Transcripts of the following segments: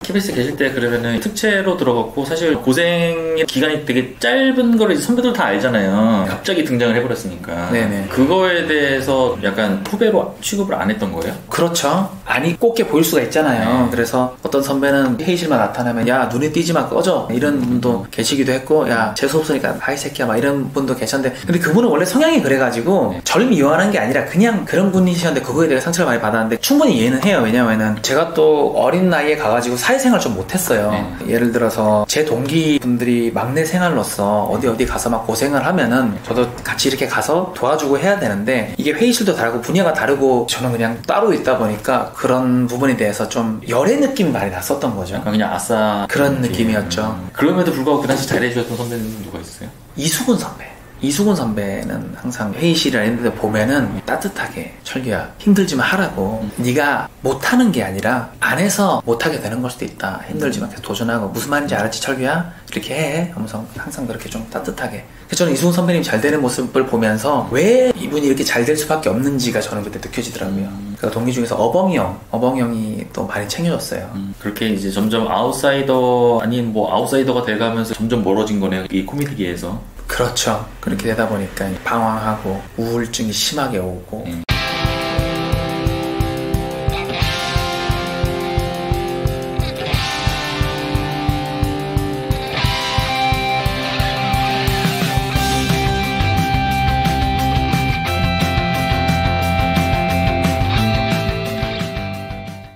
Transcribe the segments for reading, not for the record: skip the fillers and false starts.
KBS 계실 때 그러면은 특채로 들어갔고 사실 고생의 기간이 되게 짧은 거를 선배들 다 알잖아요. 갑자기 등장을 해버렸으니까. 네네. 그거에 대해서 약간 후배로 취급을 안 했던 거예요? 그렇죠. 안이 꼽게 보일 수가 있잖아요. 그래서 어떤 선배는 회의실만 나타나면 야 눈에 띄지 마 꺼져 이런 분도 계시기도 했고 야 재수 없으니까 하이 새끼야 막 이런 분도 계셨는데 근데 그분은 원래 성향이 그래가지고 저를 미워하는 게 아니라 그냥 그런 분이셨는데 그거에 대해 상처를 많이 받았는데 충분히 이해는 해요. 왜냐면은 제가 또 어린 나이에 가가지고 사회생활 좀 못했어요. 예를 들어서 제 동기분들이 막내 생활로서 어디 가서 막 고생을 하면은 저도 같이 이렇게 가서 도와주고 해야 되는데 이게 회의실도 다르고 분야가 다르고 저는 그냥 따로 있다 보니까 그런 부분에 대해서 좀 열애 느낌이 많이 났었던 거죠. 그냥 아싸 그런 느낌이었죠. 그럼에도 불구하고 그 당시 잘해주셨던 선배는 누가 있어요? 이수근 선배. 이수근 선배는 항상 회의실이나 이런 데 보면은 따뜻하게 철규야 힘들지만 하라고 네가 못하는 게 아니라 안 해서 못하게 되는 걸 수도 있다. 힘들지만 계속 도전하고 무슨 말인지 알았지 철규야? 이렇게 해 하면서 항상 그렇게 좀 따뜻하게 그래서 저는 이수근 선배님 잘 되는 모습을 보면서 왜 이분이 이렇게 잘 될 수밖에 없는지가 저는 그때 느껴지더라고요. 그 동기 중에서 어벙이 또 많이 챙겨줬어요. 그렇게 이제 점점 아웃사이더 아닌 뭐 아웃사이더가 돼가면서 점점 멀어진 거네요. 이 코미디계에서. 그렇죠. 그렇게 되다 보니까 방황하고 우울증이 심하게 오고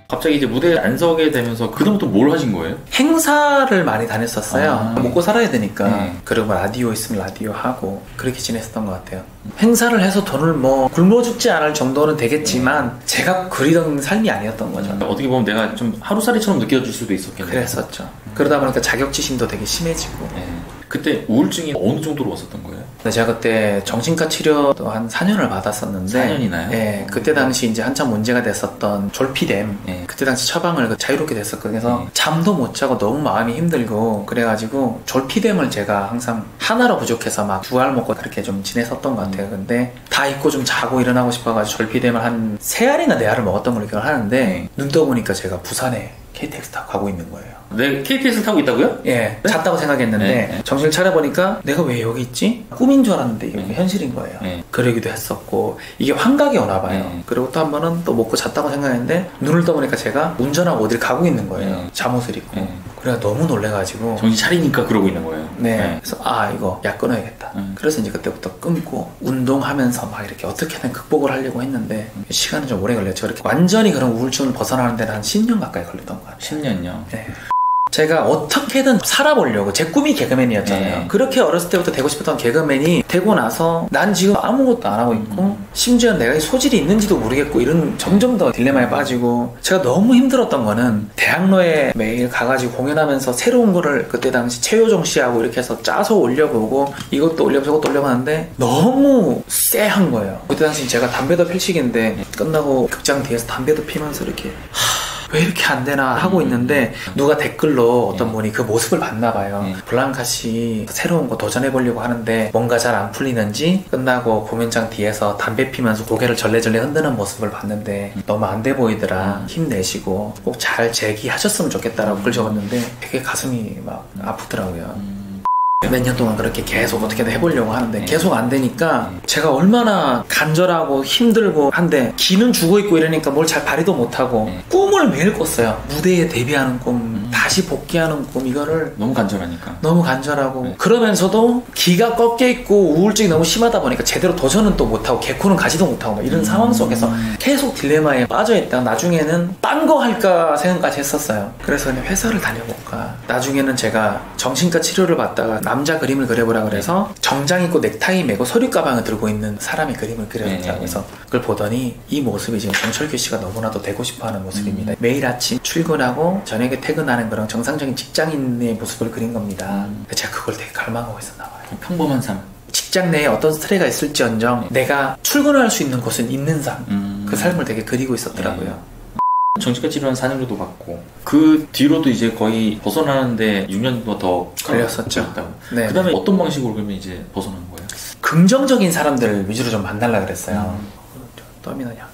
갑자기 이제 무대에 안 서게 되면서 그다음부터 뭘 하신 거예요? 행사를 많이 다녔었어요. 먹고 살아야 되니까. 그리고 라디오 있으면 라디오 하고 그렇게 지냈었던 것 같아요. 행사를 해서 돈을 뭐 굶어 죽지 않을 정도는 되겠지만 제가 그리던 삶이 아니었던 거죠. 어떻게 보면 내가 좀 하루살이처럼 느껴질 수도 있었겠네요. 그랬었죠. 그러다 보니까 자격지심도 되게 심해지고 그때 우울증이 어느 정도로 왔었던 거예요? 제가 그때 정신과 치료도 한 4년을 받았었는데 4년이나요? 네, 그때 당시 이제 한참 문제가 됐었던 졸피뎀 그때 당시 처방을 자유롭게 됐었거든요. 그래서 잠도 못 자고 너무 마음이 힘들고 그래가지고 졸피뎀을 제가 항상 하나로 부족해서 막 두 알 먹고 그렇게 좀 지냈었던 것 같아요. 근데 다 잊고 좀 자고 일어나고 싶어가지고 졸피뎀을 한 3알이나 4알을 먹었던 걸로 기억을 하는데 눈 떠보니까 제가 부산에 KTX 타고 가고 있는 거예요. 네, KTX를 타고 있다고요? 예, 잤다고 생각했는데 정신을 차려보니까 내가 왜 여기 있지? 꿈인 줄 알았는데 이게 현실인 거예요. 그러기도 했었고 이게 환각이 오나 봐요. 그리고 또 한 번은 또 먹고 잤다고 생각했는데 눈을 떠보니까 제가 운전하고 어딜 가고 있는 거예요. 잠옷을 입고. 그래가 너무 놀래가지고 정신 차리니까 그러고 있는 거예요. 그래서 이거 약 끊어야겠다. 그래서 이제 그때부터 끊고 운동하면서 막 이렇게 어떻게든 극복을 하려고 했는데 시간은 좀 오래 걸렸죠. 이렇게 완전히 그런 우울증을 벗어나는 데는 한 10년 가까이 걸렸던 것 같아요. 10년요? 네. 제가 어떻게든 살아보려고 제 꿈이 개그맨이었잖아요. 그렇게 어렸을 때부터 되고 싶었던 개그맨이 되고 나서 난 지금 아무것도 안 하고 있고 심지어 내가 이 소질이 있는지도 모르겠고 이런 점점 더 딜레마에 빠지고 제가 너무 힘들었던 거는 대학로에 매일 가가지고 공연하면서 새로운 거를 그때 당시 최효정 씨하고 이렇게 해서 짜서 올려보고 이것도 올려보고 저것도 올려봤는데 너무 쎄한 거예요. 그때 당시 제가 담배도 필식인데 끝나고 극장 뒤에서 담배도 피면서 이렇게 왜 이렇게 안 되나 하고 있는데 누가 댓글로 어떤 분이 그 모습을 봤나 봐요. 블랑카씨 새로운 거 도전해보려고 하는데 뭔가 잘 안 풀리는지 끝나고 공연장 뒤에서 담배 피면서 고개를 절레절레 흔드는 모습을 봤는데 너무 안 돼 보이더라. 힘내시고 꼭 잘 재기하셨으면 좋겠다라고 글 적었는데 되게 가슴이 막 아프더라고요. 몇 년 동안 그렇게 계속 어떻게든 해보려고 하는데 계속 안 되니까 제가 얼마나 간절하고 힘들고 한데 기는 죽어있고 이러니까 뭘 잘 발휘도 못하고 꿈을 매일 꿨어요. 무대에 데뷔하는 꿈, 다시 복귀하는 꿈 이거를 너무 간절하니까 너무 간절하고 그러면서도 기가 꺾여있고 우울증이 너무 심하다 보니까 제대로 도전은 또 못하고 개코는 가지도 못하고 막 이런 상황 속에서 계속 딜레마에 빠져있다가 나중에는 딴 거 할까 생각까지 했었어요. 그래서 그냥 회사를 다녀볼까. 나중에는 제가 정신과 치료를 받다가 남자 그림을 그려보라 그래서 정장 입고 넥타이 메고 서류 가방을 들고 있는 사람의 그림을 그려보자고 해서 그걸 보더니 이 모습이 지금 정철규 씨가 너무나도 되고 싶어하는 모습입니다. 매일 아침 출근하고 저녁에 퇴근하는 그런 정상적인 직장인의 모습을 그린 겁니다. 제가 그걸 되게 갈망하고 있었나 봐요. 평범한 삶. 직장 내에 어떤 스트레스가 있을지언정 내가 출근할 수 있는 곳은 있는 삶. 그 삶을 되게 그리고 있었더라고요. 정신과 치료는 4년 정도 받고 그 뒤로도 이제 거의 벗어나는데 6년 정도 더 걸렸었죠. 네. 그 다음에 어떤 방식으로 그러면 이제 벗어난 거예요? 긍정적인 사람들 위주로 좀 만나려고 그랬어요. 떠미는 양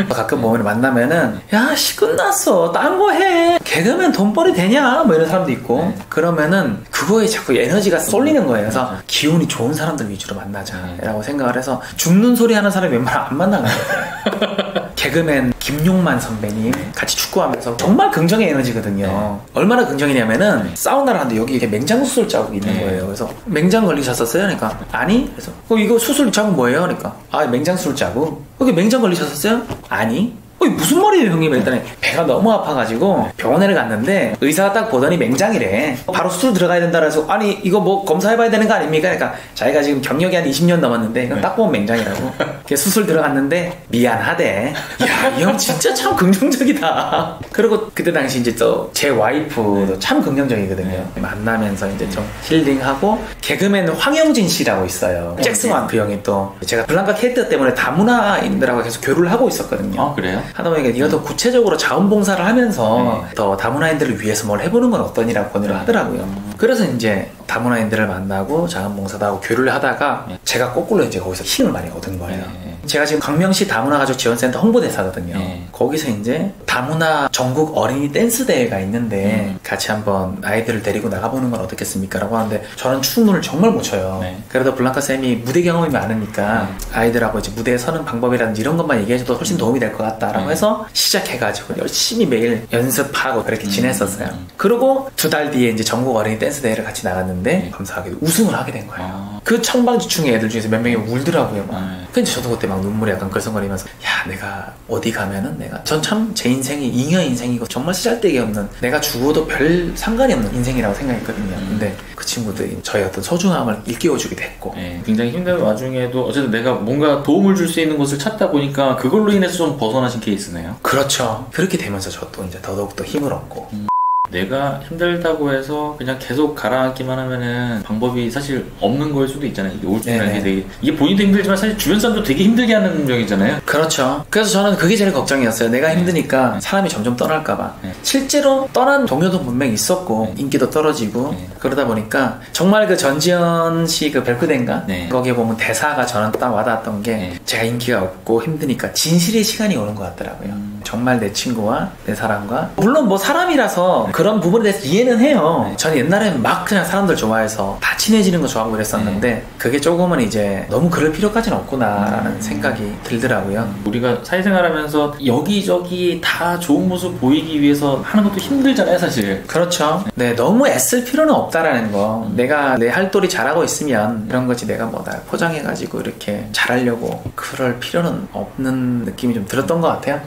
가끔 보면 만나면은 야 씨 끝났어 딴 거 해 개그맨 돈벌이 되냐 뭐 이런 사람도 있고 그러면은 그거에 자꾸 에너지가 쏠리는 거예요. 그래서 기운이 좋은 사람들 위주로 만나자라고 생각을 해서 죽는 소리 하는 사람이 웬만하면 안 만나거든요. 개그맨 김용만 선배님 같이 축구하면서 정말 긍정의 에너지거든요. 얼마나 긍정이냐면은 사우나를 하는데 여기 이렇게 맹장 수술 자국이 있는 거예요. 그래서 맹장 걸리셨었어요? 그러니까 아니? 그래서 이거 수술 자국 뭐예요? 그러니까 아 맹장 수술 자국. 여기 맹장 걸리셨었어요? 아니? 무슨 말이에요 형님? 일단 배가 너무 아파가지고 병원에 갔는데 의사가 딱 보더니 맹장이래. 바로 수술 들어가야 된다 그래서 아니 이거 뭐 검사해봐야 되는 거 아닙니까? 그러니까 자기가 지금 경력이 한 20년 넘었는데 이건 딱 보면 맹장이라고. 수술 들어갔는데 미안하대. 야, 이 형 진짜 참 긍정적이다. 그리고 그때 당시 이제 또 제 와이프도 참 긍정적이거든요. 만나면서 이제 좀 힐링하고 개그맨 황영진 씨라고 있어요. 잭스만 그 형이 또 제가 블랑카 캐릭터 때문에 다문화인들하고 계속 교류를 하고 있었거든요. 아 그래요? 하다 보니까 네가 더 구체적으로 자원봉사를 하면서 더 다문화인들을 위해서 뭘 해보는 건 어떠니라고 권유를 하더라고요. 그래서 이제 다문화인들을 만나고 자원봉사도 하고 교류를 하다가 제가 거꾸로 이제 거기서 힘을 많이 얻은 거예요. 제가 지금 강명시 다문화가족 지원센터 홍보대사거든요. 거기서 이제 다문화 전국 어린이 댄스 대회가 있는데 같이 한번 아이들을 데리고 나가보는 건 어떻겠습니까? 라고 하는데 저는 춤을 정말 못 춰요. 그래도 블랑카 쌤이 무대 경험이 많으니까 아이들하고 이제 무대에 서는 방법이라든지 이런 것만 얘기해줘도 훨씬 도움이 될 것 같다라고 해서 시작해가지고 열심히 매일 연습하고 그렇게 지냈었어요. 그리고 2달 뒤에 이제 전국 어린이 댄스 대회를 같이 나갔는데 감사하게도 우승을 하게 된 거예요. 그 청방지충의 애들 중에서 몇 명이 울더라고요. 근데 저도 그때 막 눈물이 약간 걸성거리면서 야 내가 어디 가면은 전 참 제 인생이 잉여 인생이고 정말 쓰잘데기 없는 내가 죽어도 별 상관이 없는 인생이라고 생각했거든요. 근데 그 친구들이 저의 어떤 소중함을 일깨워주기도 했고 굉장히 힘든 와중에도 어쨌든 내가 뭔가 도움을 줄 수 있는 것을 찾다 보니까 그걸로 인해서 좀 벗어나신 케이스네요. 그렇죠. 그렇게 되면서 저도 이제 더더욱더 힘을 얻고 내가 힘들다고 해서 그냥 계속 가라앉기만 하면은 방법이 사실 없는 거일 수도 있잖아요. 이게 우울증이라는 게 이게 본인도 힘들지만 사실 주변 사람도 되게 힘들게 하는 병이잖아요. 그렇죠. 그래서 저는 그게 제일 걱정이었어요. 내가 힘드니까 사람이 점점 떠날까봐. 실제로 떠난 동료도 분명히 있었고 인기도 떨어지고 그러다 보니까 정말 그 전지현 씨 그 별그댄가 거기에 보면 대사가 저는 딱 와닿았던 게 제가 인기가 없고 힘드니까 진실의 시간이 오는 것 같더라고요. 정말 내 친구와 내 사람과 물론 뭐 사람이라서 그런 부분에 대해서 이해는 해요. 저는 옛날에는 막 그냥 사람들 좋아해서 다 친해지는 거 좋아하고 그랬었는데 그게 조금은 이제 너무 그럴 필요까지는 없구나라는 생각이 들더라고요. 우리가 사회생활 하면서 여기저기 다 좋은 모습 보이기 위해서 하는 것도 힘들잖아요 사실. 그렇죠. 네, 너무 애쓸 필요는 없다라는 거. 내가 내 할도리 잘하고 있으면 이런 거지 내가 뭐 날 포장해가지고 이렇게 잘하려고 그럴 필요는 없는 느낌이 좀 들었던 것 같아요.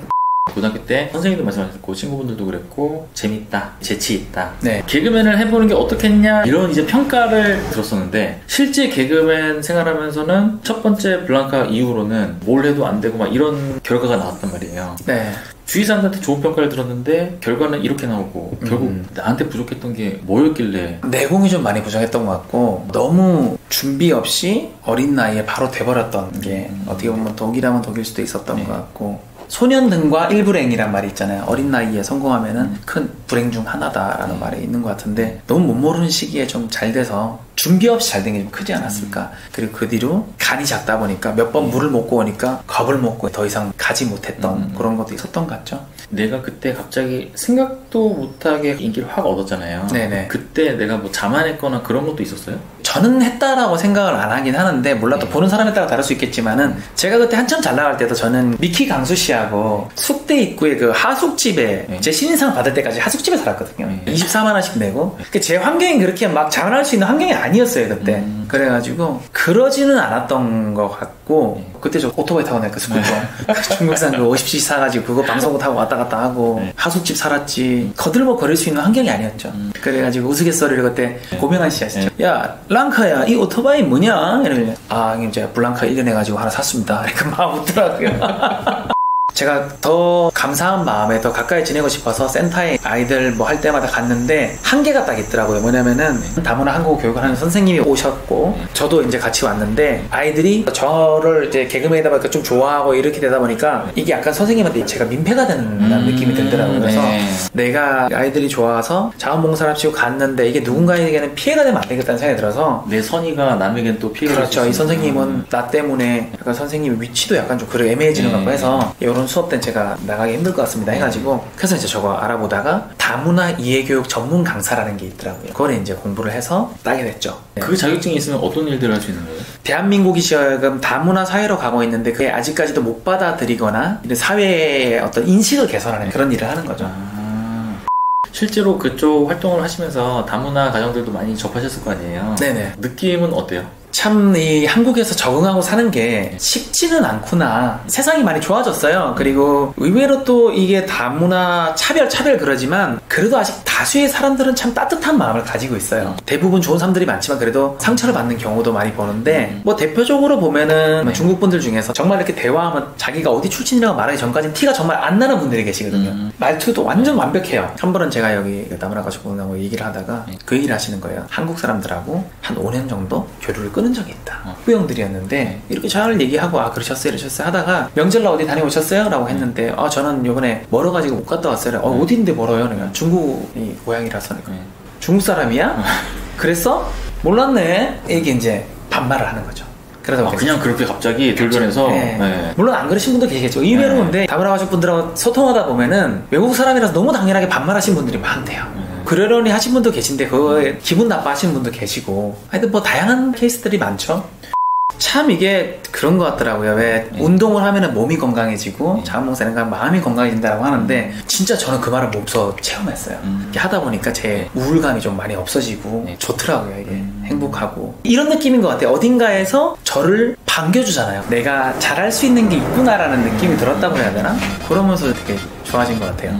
고등학교 때 선생님도 말씀하셨고 친구분들도 그랬고 재밌다, 재치있다. 네. 개그맨을 해보는 게 어떻겠냐 이런 이제 평가를 들었었는데 실제 개그맨 생활하면서는 첫 번째 블랑카 이후로는 뭘 해도 안 되고 막 이런 결과가 나왔단 말이에요. 네. 주위 사람들한테 좋은 평가를 들었는데 결과는 이렇게 나오고 결국 나한테 부족했던 게 뭐였길래 내공이 좀 많이 부족했던 것 같고 너무 준비 없이 어린 나이에 바로 돼버렸던 게 어떻게 보면 독이라면 독일 수도 있었던 것 같고 소년등과 일불행이란 말이 있잖아요. 어린 나이에 성공하면은 큰 불행 중 하나다라는 말이 있는 것 같은데 너무 못 모르는 시기에 좀 잘 돼서 준비 없이 잘 된 게 좀 크지 않았을까. 그리고 그 뒤로 간이 작다 보니까 몇 번 물을 먹고 오니까 겁을 먹고 더 이상 가지 못했던 그런 것도 있었던 것 같죠. 내가 그때 갑자기 생각도 못하게 인기를 확 얻었잖아요. 네네. 그때 내가 뭐 자만했거나 그런 것도 있었어요? 저는 했다라고 생각을 안 하긴 하는데 물론 또 보는 사람에 따라 다를 수 있겠지만은 제가 그때 한참 잘 나갈 때도 저는 미키 강수 씨하고 숙대 입구에 그 하숙집에 제 신인상 받을 때까지 하숙집에 살았거든요. 24만 원씩 내고 제 환경이 그렇게 막 자만할 수 있는 환경이 아니었어요 그때. 그래가지고 그러지는 않았던 것 같고 그때 저 오토바이 타고 내가 스쿠터 중국산 그 50cc 사가지고 그거 방송국 타고 왔다 갔다 하고 하숙집 살았지 거들먹거릴 수 있는 환경이 아니었죠. 그래가지고 우스갯소리를 그때 고명환 씨 아시죠? 야 랑카야 이 오토바이 뭐냐? 이러면 아 형님 제가 블랑카 1년 해가지고 하나 샀습니다. 그러니까 막 웃더라고요. 제가 더 감사한 마음에 더 가까이 지내고 싶어서 센터에 아이들 뭐 할 때마다 갔는데 한계가 딱 있더라고요. 뭐냐면은 다문화 한국어 교육을 하는 선생님이 오셨고 저도 이제 같이 왔는데 아이들이 저를 이제 개그맨이다 보니까 좀 좋아하고 이렇게 되다 보니까 이게 약간 선생님한테 제가 민폐가 되는 느낌이 들더라고요. 그래서 내가 아이들이 좋아서 자원봉사랍시고 갔는데 이게 누군가에게는 피해가 되면 안 되겠다는 생각이 들어서 내 선의가 남에겐 또 피해가 그렇죠. 이 선생님은 나 때문에 약간 선생님 위치도 약간 좀 그래 애매해지는 것 같고 해서 이런 수업 때는 제가 나가기 힘들 것 같습니다 해가지고 그래서 이제 저거 알아보다가 다문화 이해교육 전문 강사라는 게 있더라고요. 그걸 이제 공부를 해서 따게 됐죠. 그 자격증이 있으면 어떤 일들을 할 수 있는 거예요? 대한민국이 지금 다문화 사회로 가고 있는데 그게 아직까지도 못 받아들이거나 사회의 어떤 인식을 개선하는 그런 일을 하는 거죠. 실제로 그쪽 활동을 하시면서 다문화 가정들도 많이 접하셨을 거 아니에요? 네네. 느낌은 어때요? 참 이 한국에서 적응하고 사는 게 쉽지는 않구나. 세상이 많이 좋아졌어요. 그리고 의외로 또 이게 다문화 차별 그러지만 그래도 아직 다수의 사람들은 참 따뜻한 마음을 가지고 있어요. 대부분 좋은 사람들이 많지만 그래도 상처를 받는 경우도 많이 보는데 뭐 대표적으로 보면은 중국 분들 중에서 정말 이렇게 대화하면 자기가 어디 출신이라고 말하기 전까지는 티가 정말 안 나는 분들이 계시거든요. 말투도 완전 완벽해요. 한 번은 제가 여기 다문화 가족분하고 얘기를 하다가 그 얘기를 하시는 거예요. 한국 사람들하고 한 5년 정도 교류를 끊은 적이 있다. 후배형들이었는데 이렇게 잘 얘기하고 아 그러셨어요 하다가 명절날 어디 다녀오셨어요? 라고 했는데 아 저는 요번에 멀어가지고 못 갔다 왔어요. 어딘데 멀어요? 내가 중국이 고향이라서 중국 사람이야? 그랬어? 몰랐네. 이게 이제 반말을 하는 거죠. 그래서 그냥 그렇게 갑자기 돌변해서 네. 네. 물론 안 그러신 분도 계시겠죠. 의외로 근데 다문화 가족분들하고 소통하다 보면은 외국 사람이라서 너무 당연하게 반말하신 분들이 많대요. 그러려니 하신 분도 계신데 그거에 기분 나빠하시는 분도 계시고 하여튼 뭐 다양한 케이스들이 많죠. 참 이게 그런 것 같더라고요. 왜 운동을 하면은 몸이 건강해지고 자원봉사는 마음이 건강해진다고 하는데 진짜 저는 그 말을 몸소 체험했어요. 이렇게 하다 보니까 제 우울감이 좀 많이 없어지고 좋더라고요. 이게 행복하고 이런 느낌인 것 같아요. 어딘가에서 저를 반겨주잖아요. 내가 잘할 수 있는 게 있구나라는 느낌이 들었다고 해야 되나? 그러면서 되게 좋아진 것 같아요.